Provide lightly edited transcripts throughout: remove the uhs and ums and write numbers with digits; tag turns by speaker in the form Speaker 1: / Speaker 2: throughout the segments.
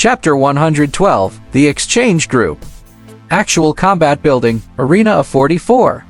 Speaker 1: Chapter 112, The Exchange Group. Actual Combat Building, Arena of 44.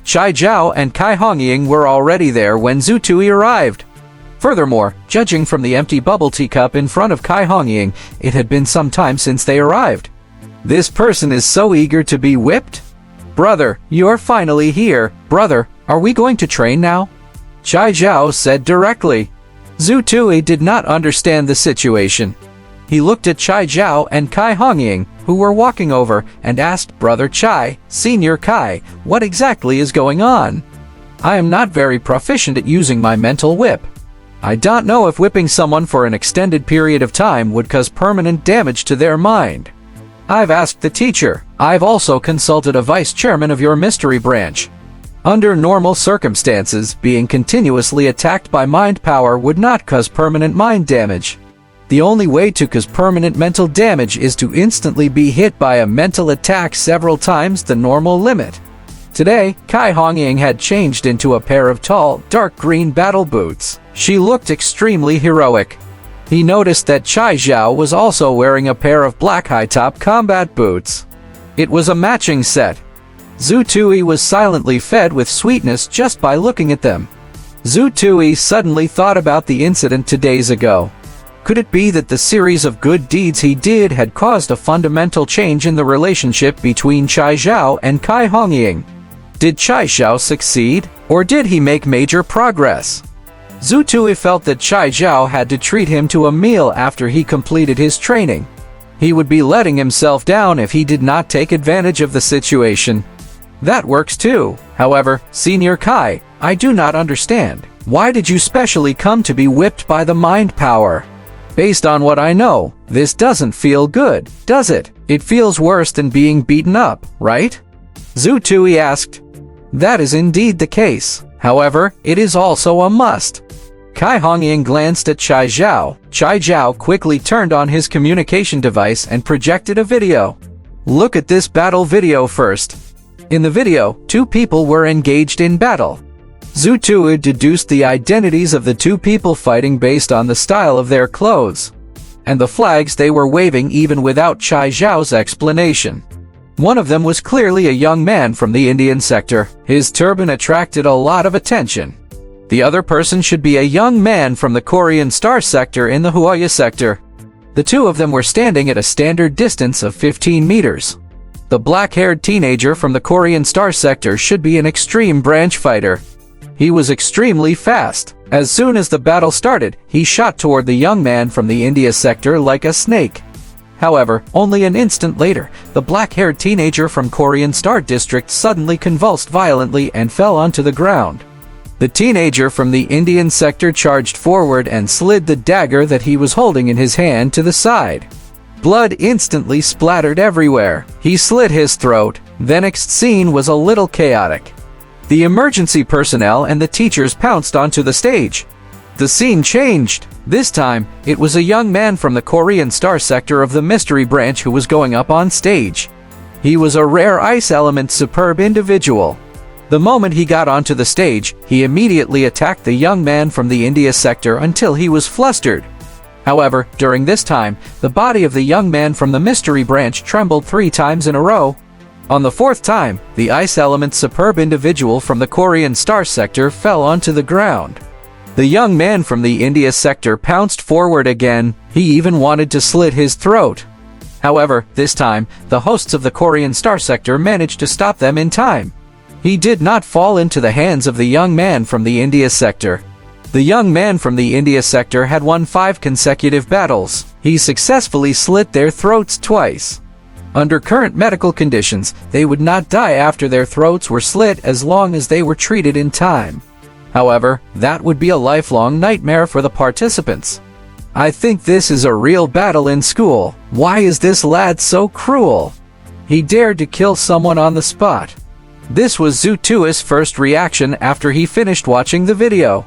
Speaker 1: Chai Zhao and Kai Hongying were already there when Zhu Tui arrived. Furthermore, judging from the empty bubble teacup in front of Kai Hongying, it had been some time since they arrived. This person is so eager to be whipped? Brother, you're finally here. Brother, are we going to train now? Chai Zhao said directly. Zhu Tui did not understand the situation. He looked at Chai Zhao and Kai Hongying, who were walking over, and asked Brother Chai, Senior Kai, what exactly is going on? I am not very proficient at using my mental whip. I don't know if whipping someone for an extended period of time would cause permanent damage to their mind. I've asked the teacher. I've also consulted a vice chairman of your mystery branch. Under normal circumstances, being continuously attacked by mind power would not cause permanent mind damage. The only way to cause permanent mental damage is to instantly be hit by a mental attack several times the normal limit. Today, Kai Hongying had changed into a pair of tall, dark green battle boots. She looked extremely heroic. He noticed that Chai Zhao was also wearing a pair of black high-top combat boots. It was a matching set. Zhu Tui was silently fed with sweetness just by looking at them. Zhu Tui suddenly thought about the incident 2 days ago. Could it be that the series of good deeds he did had caused a fundamental change in the relationship between Chai Zhao and Kai Hongying? Did Chai Zhao succeed, or did he make major progress? Zhu Tui felt that Chai Zhao had to treat him to a meal after he completed his training. He would be letting himself down if he did not take advantage of the situation. That works too. However, Senior Kai, I do not understand. Why did you specially come to be whipped by the mind power? Based on what I know, this doesn't feel good, does it? It feels worse than being beaten up, right? Zhu Tui asked. That is indeed the case. However, it is also a must. Kai Hongying glanced at Chai Zhao. Chai Zhao quickly turned on his communication device and projected a video. Look at this battle video first. In the video, 2 people were engaged in battle. Zhu Tui deduced the identities of the 2 people fighting based on the style of their clothes and the flags they were waving even without Chai Zhao's explanation. One of them was clearly a young man from the Indian sector. His turban attracted a lot of attention. The other person should be a young man from the Korean Star sector in the Wuxia sector. The 2 of them were standing at a standard distance of 15 meters. The black-haired teenager from the Korean Star sector should be an extreme branch fighter. He was extremely fast. As soon as the battle started, he shot toward the young man from the India sector like a snake. However, only an instant later, the black-haired teenager from Korean Star district suddenly convulsed violently and fell onto the ground. The teenager from the Indian sector charged forward and slid the dagger that he was holding in his hand to the side. Blood instantly splattered everywhere. He slit his throat. The next scene was a little chaotic. The emergency personnel and the teachers pounced onto the stage. The scene changed. This time, it was a young man from the Korean Star sector of the mystery branch who was going up on stage. He was a rare ice element superb individual. The moment he got onto the stage, he immediately attacked the young man from the India sector until he was flustered. However, during this time, the body of the young man from the mystery branch trembled 3 times in a row. On the 4th time, the ice element superb individual from the Korean Star sector fell onto the ground. The young man from the India sector pounced forward again. He even wanted to slit his throat. However, this time, the hosts of the Korean Star sector managed to stop them in time. He did not fall into the hands of the young man from the India sector. The young man from the India sector had won 5 consecutive battles. He successfully slit their throats twice. Under current medical conditions, they would not die after their throats were slit as long as they were treated in time. However, that would be a lifelong nightmare for the participants. I think this is a real battle in school. Why is this lad so cruel? He dared to kill someone on the spot. This was Zhu Tui's first reaction after he finished watching the video.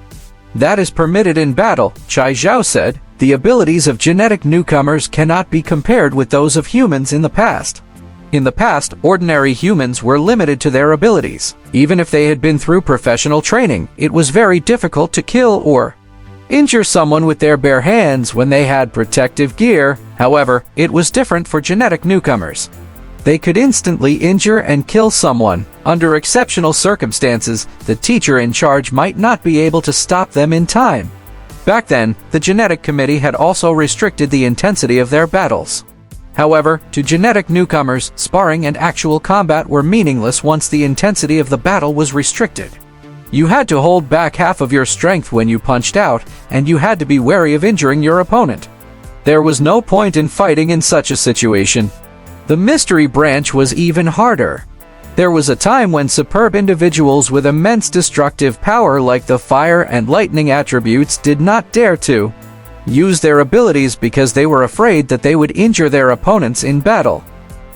Speaker 1: That is permitted in battle, Chai Zhao said. The abilities of genetic newcomers cannot be compared with those of humans in the past. In the past, ordinary humans were limited to their abilities. Even if they had been through professional training, it was very difficult to kill or injure someone with their bare hands when they had protective gear. However, it was different for genetic newcomers. They could instantly injure and kill someone. Under exceptional circumstances, the teacher in charge might not be able to stop them in time. Back then, the genetic committee had also restricted the intensity of their battles. However, to genetic newcomers, sparring and actual combat were meaningless once the intensity of the battle was restricted. You had to hold back half of your strength when you punched out, and you had to be wary of injuring your opponent. There was no point in fighting in such a situation. The mystery branch was even harder. There was a time when superb individuals with immense destructive power like the fire and lightning attributes did not dare to use their abilities because they were afraid that they would injure their opponents in battle.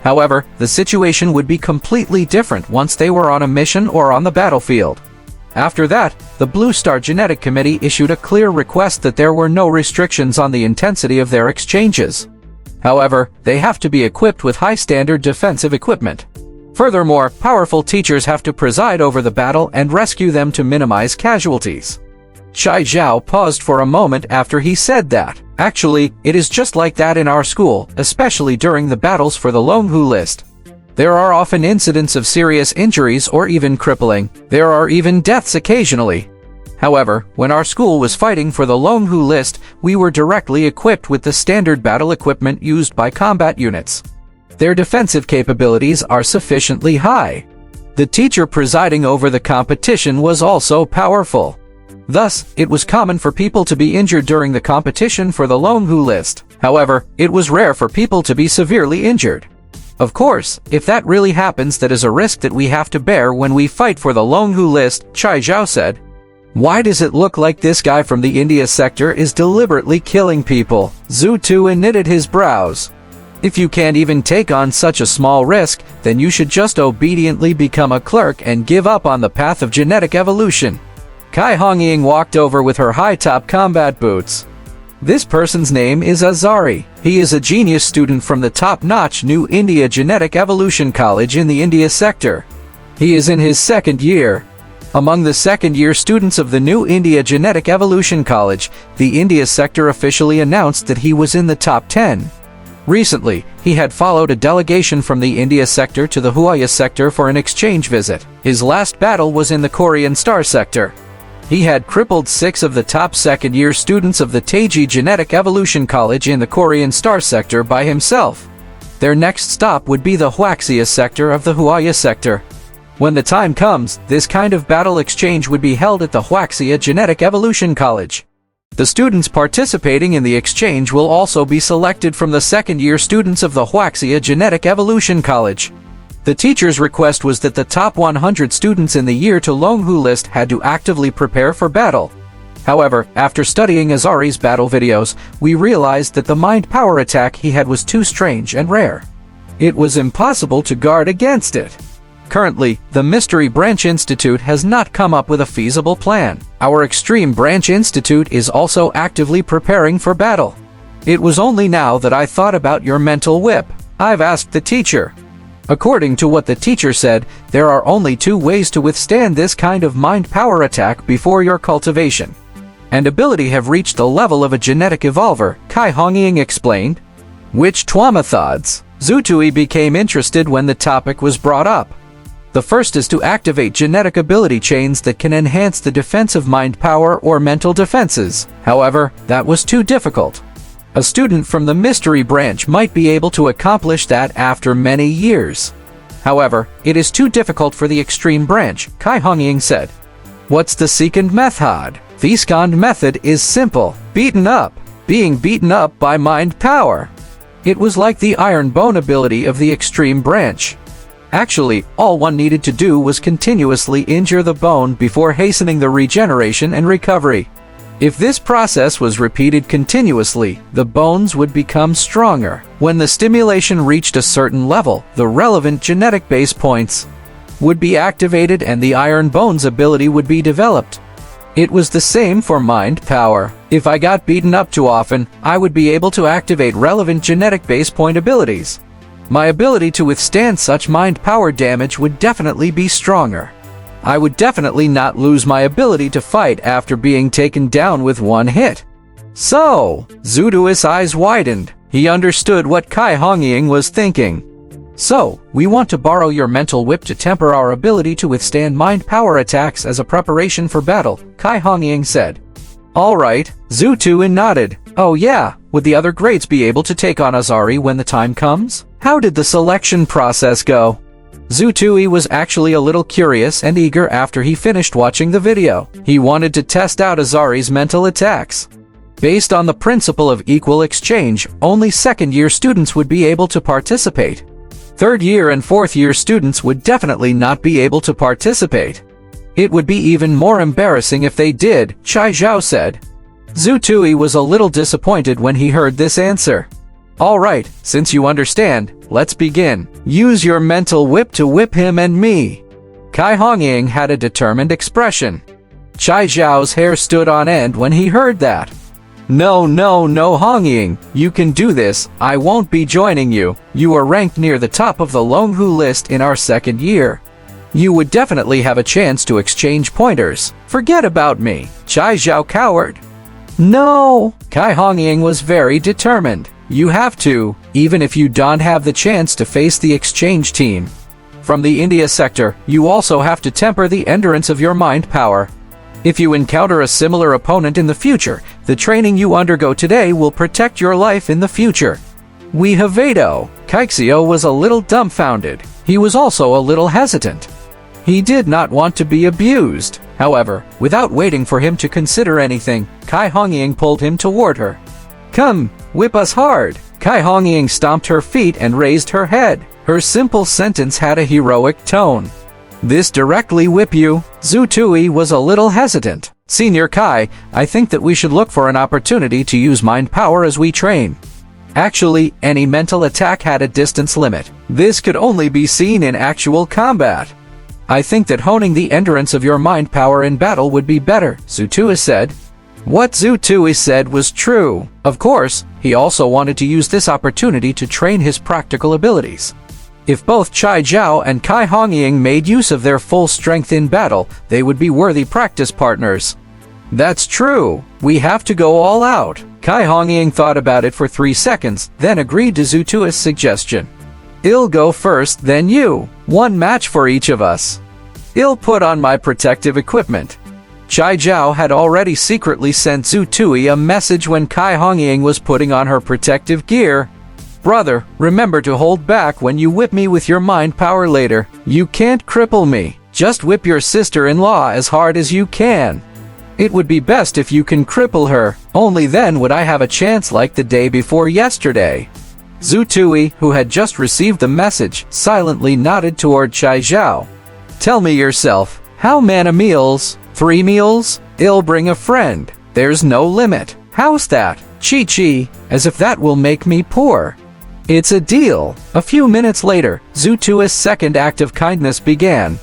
Speaker 1: However, the situation would be completely different once they were on a mission or on the battlefield. After that, the Blue Star Genetic Committee issued a clear request that there were no restrictions on the intensity of their exchanges. However, they have to be equipped with high-standard defensive equipment. Furthermore, powerful teachers have to preside over the battle and rescue them to minimize casualties. Chai Zhao paused for a moment after he said that. Actually, it is just like that in our school, especially during the battles for the Longhu list. There are often incidents of serious injuries or even crippling. There are even deaths occasionally. However, when our school was fighting for the Longhu list, we were directly equipped with the standard battle equipment used by combat units. Their defensive capabilities are sufficiently high. The teacher presiding over the competition was also powerful. Thus, it was common for people to be injured during the competition for the Longhu list. However, it was rare for people to be severely injured. Of course, if that really happens, that is a risk that we have to bear when we fight for the Longhu list, Chai Zhao said. Why does it look like this guy from the India sector is deliberately killing people? Zhu Tui knitted his brows. If you can't even take on such a small risk, then you should just obediently become a clerk and give up on the path of genetic evolution. Kai Hongying walked over with her high-top combat boots. This person's name is Azari. He is a genius student from the top-notch New India Genetic Evolution College in the India sector. He is in his second year. Among the second-year students of the New India Genetic Evolution College, the India sector officially announced that he was in the top 10. Recently, he had followed a delegation from the India sector to the Wuxia sector for an exchange visit. His last battle was in the Korean Star sector. He had crippled 6 of the top second-year students of the Taiji Genetic Evolution College in the Korean Star sector by himself. Their next stop would be the Wuxia sector of the Wuxia sector. When the time comes, this kind of battle exchange would be held at the Wuxia Genetic Evolution College. The students participating in the exchange will also be selected from the second-year students of the Wuxia Genetic Evolution College. The teacher's request was that the top 100 students in the year to Longhu list had to actively prepare for battle. However, after studying Azari's battle videos, we realized that the mind power attack he had was too strange and rare. It was impossible to guard against it. Currently, the Mystery Branch Institute has not come up with a feasible plan. Our Extreme Branch Institute is also actively preparing for battle. It was only now that I thought about your mental whip. I've asked the teacher. According to what the teacher said, there are only 2 ways to withstand this kind of mind power attack before your cultivation and ability have reached the level of a genetic evolver, Kai Hongying explained. Which 2 methods? Zhu Tui became interested when the topic was brought up. The first is to activate genetic ability chains that can enhance the defensive mind power or mental defenses. However, that was too difficult. A student from the Mystery Branch might be able to accomplish that after many years. However, it is too difficult for the Extreme Branch, Kai Hongying said. What's the second method? The second method is simple. Beaten up. Being beaten up by mind power. It was like the Iron Bone ability of the Extreme Branch. Actually, all one needed to do was continuously injure the bone before hastening the regeneration and recovery. If this process was repeated continuously, the bones would become stronger. When the stimulation reached a certain level, the relevant genetic base points would be activated and the Iron Bones ability would be developed. It was the same for mind power. If I got beaten up too often, I would be able to activate relevant genetic base point abilities. My ability to withstand such mind power damage would definitely be stronger. I would definitely not lose my ability to fight after being taken down with 1 hit. So, Zhu Tui's eyes widened. He understood what Kai Hongying was thinking. So, we want to borrow your mental whip to temper our ability to withstand mind power attacks as a preparation for battle, Kai Hongying said. Alright, Zhu Tuin nodded. Oh yeah, would the other grades be able to take on Azari when the time comes? How did the selection process go? Zhu Tui was actually a little curious and eager after he finished watching the video. He wanted to test out Azari's mental attacks. Based on the principle of equal exchange, only second-year students would be able to participate. Third-year and fourth-year students would definitely not be able to participate. It would be even more embarrassing if they did, Chai Zhao said. Zhu Tui was a little disappointed when he heard this answer. Alright, since you understand, let's begin. Use your mental whip to whip him and me. Kai Hongying had a determined expression. Chai Zhao's hair stood on end when he heard that. No, Hongying, you can do this. I won't be joining you. You are ranked near the top of the Longhu list in our second year. You would definitely have a chance to exchange pointers. Forget about me. Chai Zhao cowered. No! Kai Hongying was very determined. You have to, even if you don't have the chance to face the exchange team. From the India sector, you also have to temper the endurance of your mind power. If you encounter a similar opponent in the future, the training you undergo today will protect your life in the future. We have Vado. Kaixio was a little dumbfounded. He was also a little hesitant. He did not want to be abused. However, without waiting for him to consider anything, Kai Hongying pulled him toward her. Come, whip us hard. Kai Hongying stomped her feet and raised her head. Her simple sentence had a heroic tone. This directly whip you. Zhu Tui was a little hesitant. Senior Kai, I think that we should look for an opportunity to use mind power as we train. Actually, any mental attack had a distance limit. This could only be seen in actual combat. I think that honing the endurance of your mind power in battle would be better, Zhu Tui said. What Zhu Tui said was true. Of course, he also wanted to use this opportunity to train his practical abilities. If both Chai Zhao and Kai Hongying made use of their full strength in battle, they would be worthy practice partners. That's true. We have to go all out. Kai Hongying thought about it for 3 seconds, then agreed to Zhu Tui's suggestion. I'll go first, then you. 1 match for each of us. I'll put on my protective equipment. Chai Zhao had already secretly sent Zhu Tui a message when Kai Hongying was putting on her protective gear. Brother, remember to hold back when you whip me with your mind power later. You can't cripple me. Just whip your sister-in-law as hard as you can. It would be best if you can cripple her. Only then would I have a chance like the day before yesterday. Zhu Tui, who had just received the message, silently nodded toward Chai Zhao. Tell me yourself, how many meals? 3 meals? I'll bring a friend. There's no limit. How's that? Chi, as if that will make me poor. It's a deal. A few minutes later, Zhu Tui's second act of kindness began.